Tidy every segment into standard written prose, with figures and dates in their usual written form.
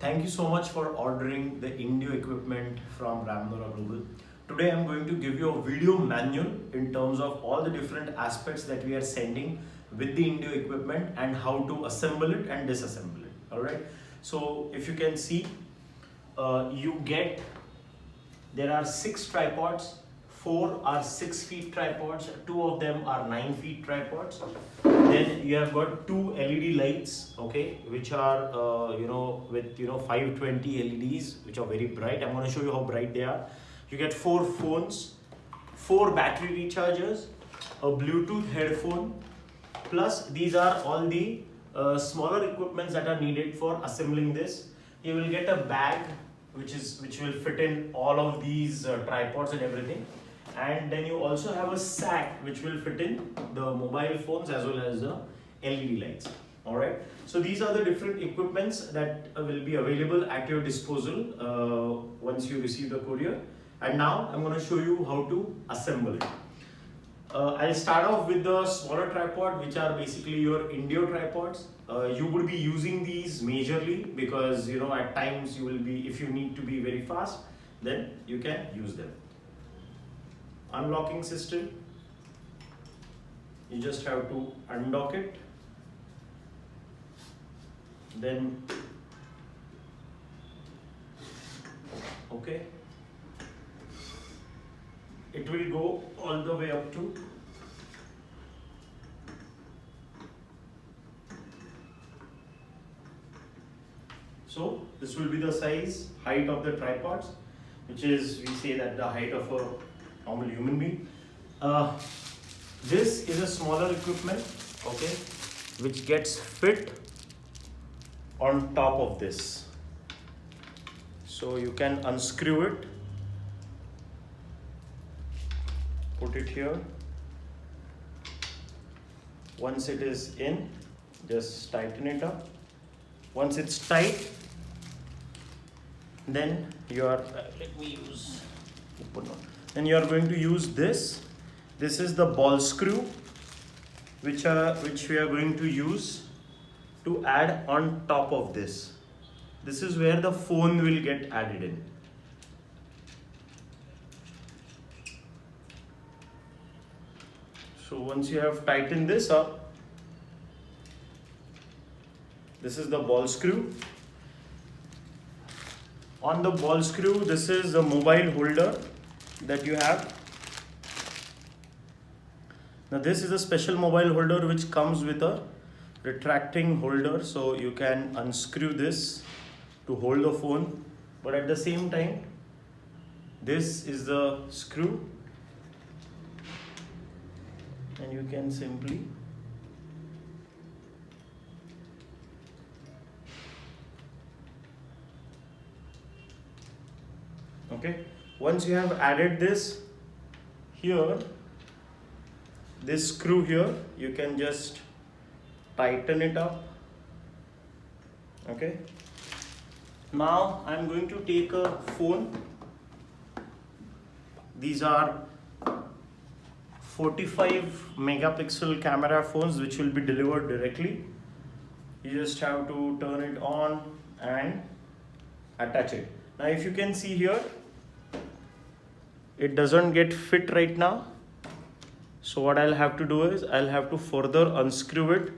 Thank you so much for ordering the Indio equipment from Ramnora Global. Today I'm going to give you a video manual in terms of all the different aspects that we are sending with the Indio equipment and how to assemble it and disassemble it. Alright, so if you can see, you get there are 6 tripods. 4 are 6 feet tripods, 2 of them are 9 feet tripods. Then you have got 2 LED lights, okay, which are with 520 LEDs, which are very bright. I'm going to show you how bright they are. You get 4 phones, 4 battery rechargers, a Bluetooth headphone, plus these are all the smaller equipments that are needed for assembling this. You will get a bag which will fit in all of these tripods and everything, and then you also have a sack which will fit in the mobile phones as well as the LED lights. Alright, so these are the different equipments that will be available at your disposal once you receive the courier. And now I'm going to show you how to assemble it. I'll start off with the smaller tripod, which are basically your Indio tripods. You would be using these majorly because at times you will be, if you need to be very fast, then you can use them. Unlocking system, you just have to undock it, then okay, it will go all the way up to so this will be the size height of the tripods, which is, we say that the height of a normal human being. This is a smaller equipment, okay, which gets fit on top of this. So you can unscrew it, put it here. Once it is in, just tighten it up. Once it's tight, then you are then you are going to use this. This is the ball screw which we are going to use to add on top of this. This is where the phone will get added in. So once you have tightened this up, this is the ball screw. On the ball screw, this is the mobile holder that you have. Now this is a special mobile holder which comes with a retracting holder, so you can unscrew this to hold the phone, but at the same time this is the screw and you can simply okay. Once you have added this here, this screw here, you can just tighten it up, okay. Now I'm going to take a phone. These are 45 megapixel camera phones which will be delivered directly. You just have to turn it on and attach it. Now if you can see here, it doesn't get fit right now. So what I'll have to do is I'll have to further unscrew it,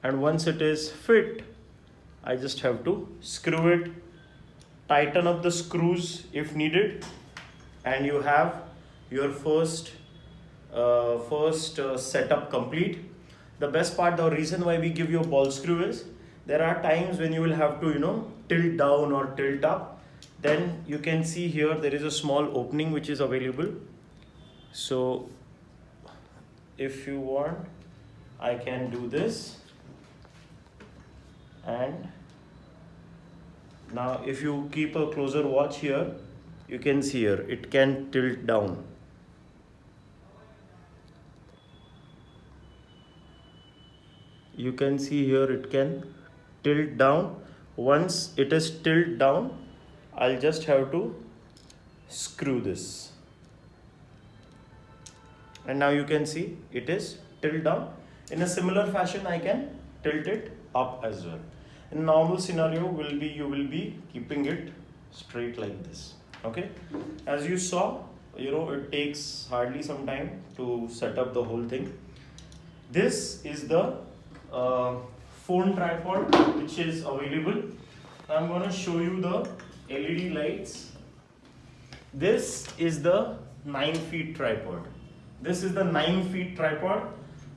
and once it is fit, I just have to screw it, tighten up the screws if needed, and you have your first setup complete. The best part, the reason why we give you a ball screw is there are times when you will have to tilt down or tilt up. Then you can see here there is a small opening which is available. So if you want, I can do this, and now if you keep a closer watch here, you can see here it can tilt down. You can see here it can tilt down. Once it is tilt down, I'll just have to screw this, and now you can see it is tilt down. In a similar fashion, I can tilt it up as well. In normal scenario will be, you will be keeping it straight like this. Okay, as you saw, it takes hardly some time to set up the whole thing. This is the phone tripod which is available. I'm going to show you the LED lights. This is the 9 feet tripod. This is the 9 feet tripod.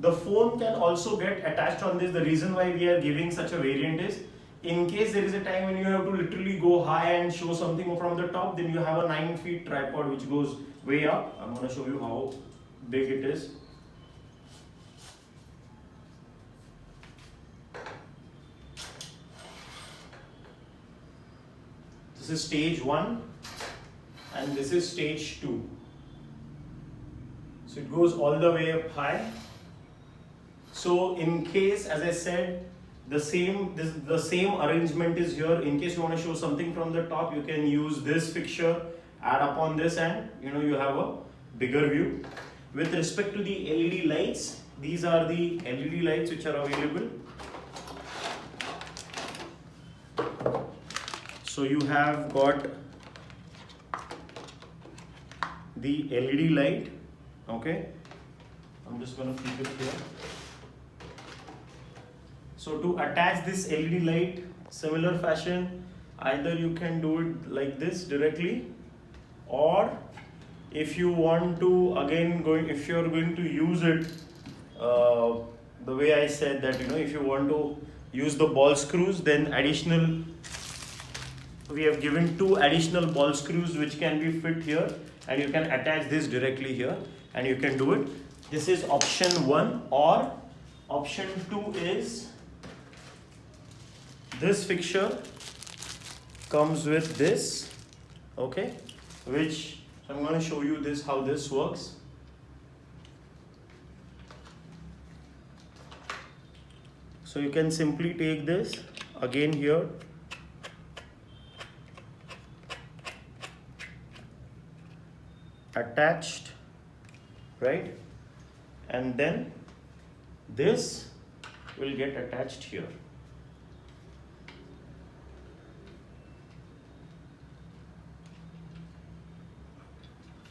The phone can also get attached on this. The reason why we are giving such a variant is, in case there is a time when you have to literally go high and show something from the top, then you have a 9 feet tripod which goes way up. I'm going to show you how big it is. This is stage 1 and this is stage 2. So it goes all the way up high. So in case, as I said, the same arrangement is here. In case you want to show something from the top, you can use this fixture, add upon this, and you have a bigger view. With respect to the LED lights, these are the LED lights which are available. So you have got the LED light. Okay, I'm just going to keep it here. So to attach this LED light, similar fashion, either you can do it like this directly, or if you want to, again, if you're going to use it the way I said that, if you want to use the ball screws, then we have given 2 additional ball screws which can be fit here, and you can attach this directly here and you can do it. This is option 1, or option 2 is this fixture comes with this, okay, which I'm going to show you how this works. So you can simply take this again here, attached, right, and then this will get attached here.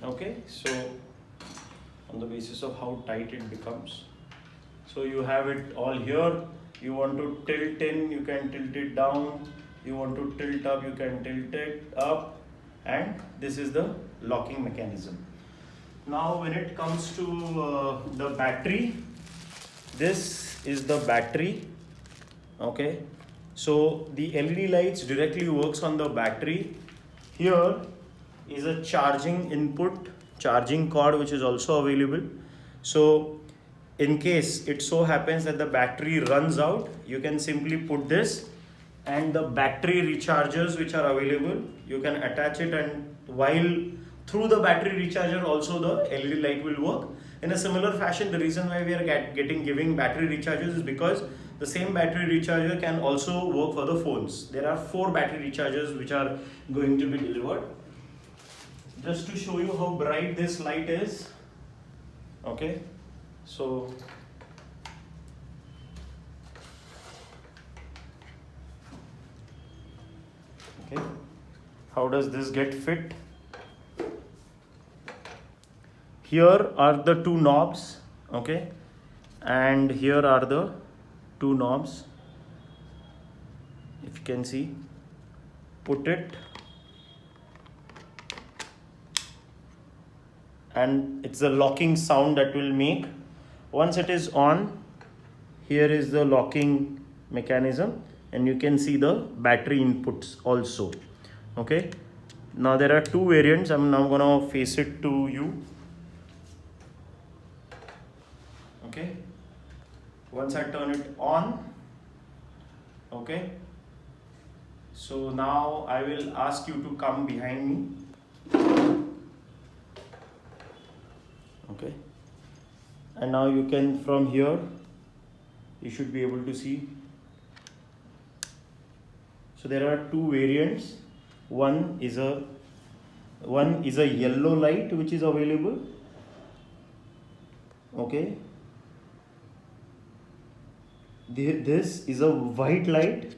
Okay, so on the basis of how tight it becomes, so you have it all here. You want to tilt in, you can tilt it down. You want to tilt up, you can tilt it up, and this is the locking mechanism. Now when it comes to the battery, this is the battery. Okay, so the LED lights directly works on the battery. Here is a charging input, charging cord, which is also available. So in case it so happens that the battery runs out, you can simply put this, and the battery rechargers which are available, you can attach it, and while through the battery recharger also the LED light will work. In a similar fashion, the reason why we are giving battery rechargers is because the same battery recharger can also work for the phones. There are 4 battery rechargers which are going to be delivered. Just to show you how bright this light is, okay, so okay, how does this get fit? Here are the 2 knobs, okay, and here are the 2 knobs. If you can see, put it, and it's the locking sound that will make. Once it is on, here is the locking mechanism, and you can see the battery inputs also. Okay, now there are 2 variants. I'm now gonna face it to you. Okay, once I turn it on, okay, so now I will ask you to come behind me. Okay, and now you can, from here you should be able to see. So there are 2 variants. One is a yellow light which is available. Okay, this is a white light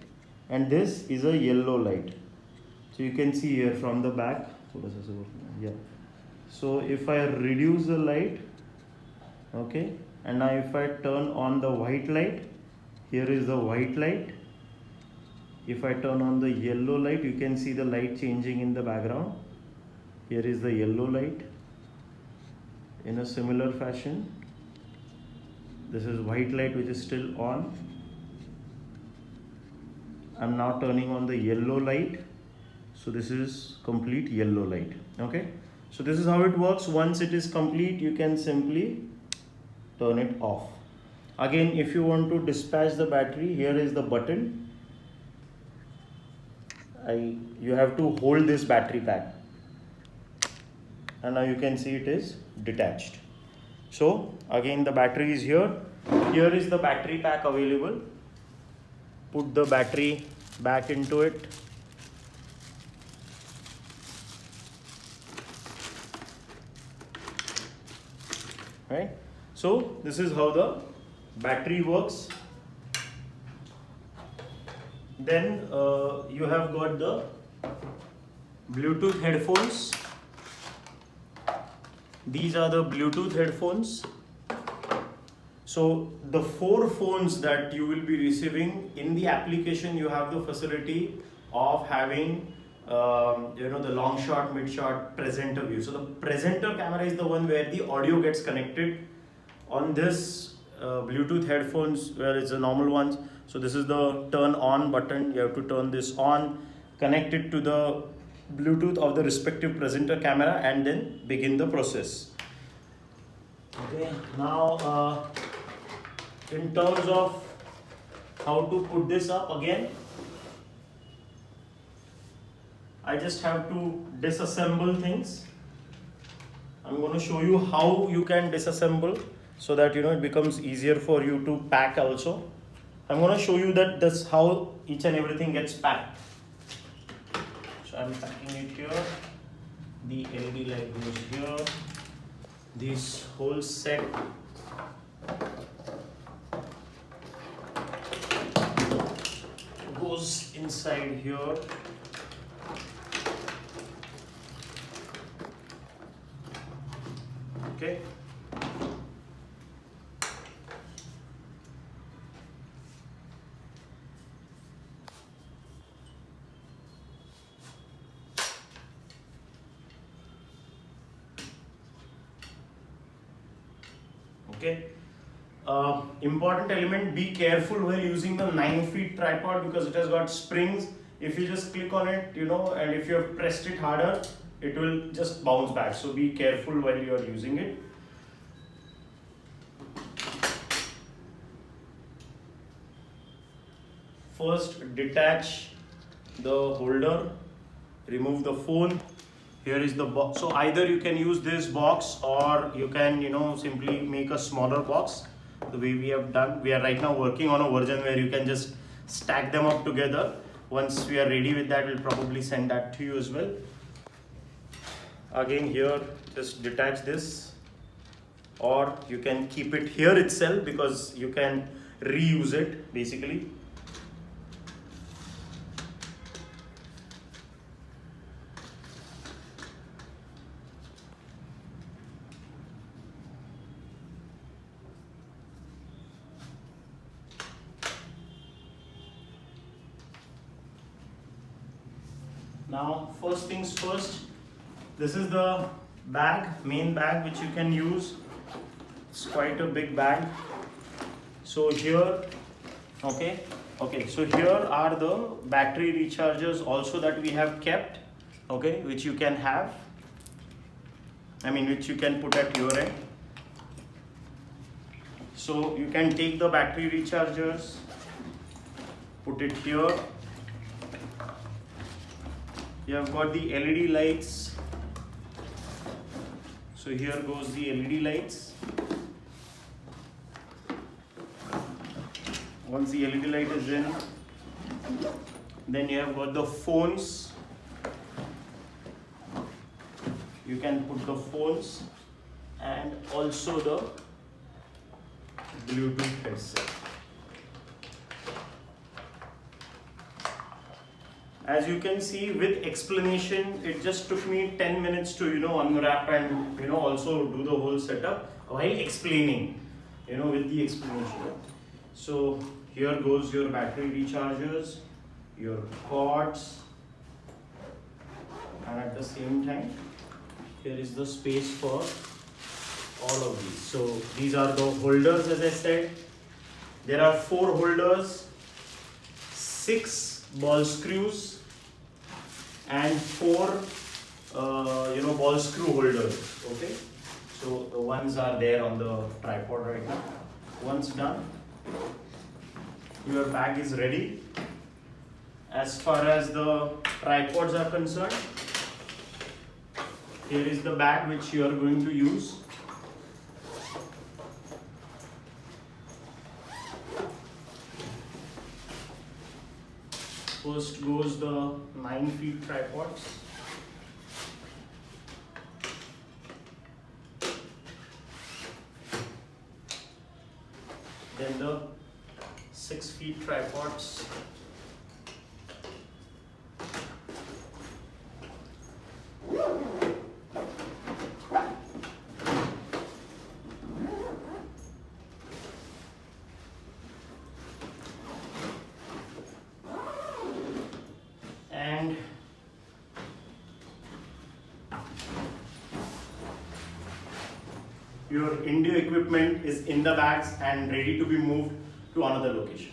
and this is a yellow light. So you can see here from the back, yeah. So if I reduce the light, okay, and now if I turn on the white light, here is the white light. If I turn on the yellow light, you can see the light changing in the background. Here is the yellow light. In a similar fashion, this is white light which is still on. I'm now turning on the yellow light. So this is complete yellow light. Okay. So this is how it works. Once it is complete, you can simply turn it off. Again, if you want to dispatch the battery, here is the button. You have to hold this battery pack, and now you can see it is detached. So again, the battery is here. Here is the battery pack available. Put the battery back into it. Right. So this is how the battery works. Then you have got the Bluetooth headphones. These are the Bluetooth headphones. So the 4 phones that you will be receiving in the application, you have the facility of having the long shot, mid shot, presenter view. So the presenter camera is the one where the audio gets connected. On this Bluetooth headphones, where it's the normal ones, so this is the turn on button. You have to turn this on, connect it to the Bluetooth of the respective presenter camera, and then begin the process. Okay, now in terms of how to put this up, again I just have to disassemble things. I'm going to show you how you can disassemble, so that it becomes easier for you to pack also. I'm going to show you that that's how each and everything gets packed. So I'm packing it here. The LED light goes here. This whole set goes inside here. Okay. Okay. Important element, be careful while using the 9 feet tripod, because it has got springs. If you just click on it, and if you have pressed it harder, it will just bounce back. So be careful while you are using it. First, detach the holder, remove the phone. Here is the box. So either you can use this box, or you can simply make a smaller box, the way we have done. We are right now working on a version where you can just stack them up together. Once we are ready with that, we'll probably send that to you as well. Again, here just detach this, or you can keep it here itself, because you can reuse it basically. Now, first things first, this is the bag, main bag, which you can use. It's quite a big bag. So here, okay, so here are the battery rechargers also that we have kept, okay, which you can have, which you can put at your end. So you can take the battery rechargers, put it here. You have got the LED lights. So here goes the LED lights. Once the LED light is in, then you have got the phones. You can put the phones and also the Bluetooth headset. As you can see, with explanation, it just took me 10 minutes to unwrap and also do the whole setup while explaining, with the explanation. So here goes your battery rechargers, your cords, and at the same time here is the space for all of these. So these are the holders, as I said. There are 4 holders, 6 ball screws, and 4 ball screw holders. Okay, so the ones are there on the tripod right now. Once done, your bag is ready. As far as the tripods are concerned, here is the bag which you are going to use. First goes the 9 feet tripods. Then the 6 feet tripods. And your Indio equipment is in the bags and ready to be moved to another location.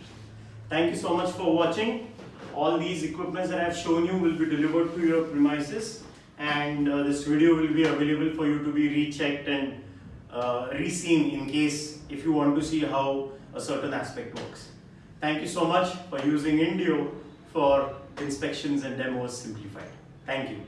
Thank you so much for watching. All these equipments that I have shown you will be delivered to your premises, and this video will be available for you to be rechecked and re-seen in case if you want to see how a certain aspect works. Thank you so much for using Indio for inspections and demos simplified. Thank you.